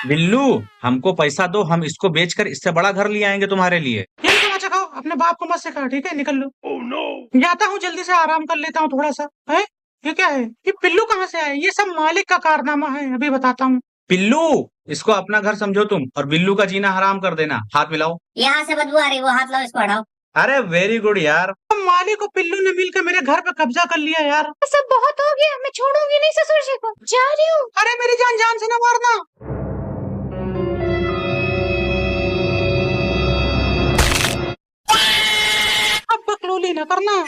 बिल्लू, हमको पैसा दो, हम इसको बेचकर इससे बड़ा घर ले आएंगे तुम्हारे लिए। ये तमाचा खाओ, अपने बाप को मत सिखा, ठीक है? निकल लो। जाता हूँ, जल्दी से आराम कर लेता हूँ थोड़ा सा। है ये क्या है? ये पिल्लू कहाँ से आए? ये सब मालिक का कारनामा है, अभी बताता हूँ। पिल्लू, इसको अपना घर समझो तुम, और बिल्लू का जीना हराम कर देना। हाथ मिलाओ। यहाँ से बदबू आ रही, वो हाथ लाओ, इसको हटाओ। अरे वेरी गुड यार। मालिक और पिल्लू ने मिलकर मेरे घर पे कब्जा कर लिया यार। सब बहुत हो गया, मैं छोड़ूंगी नहीं ससुर जी को, जा रही हूँ। अरे मेरी जान, जान से न मारना। अब बकलोली न करना।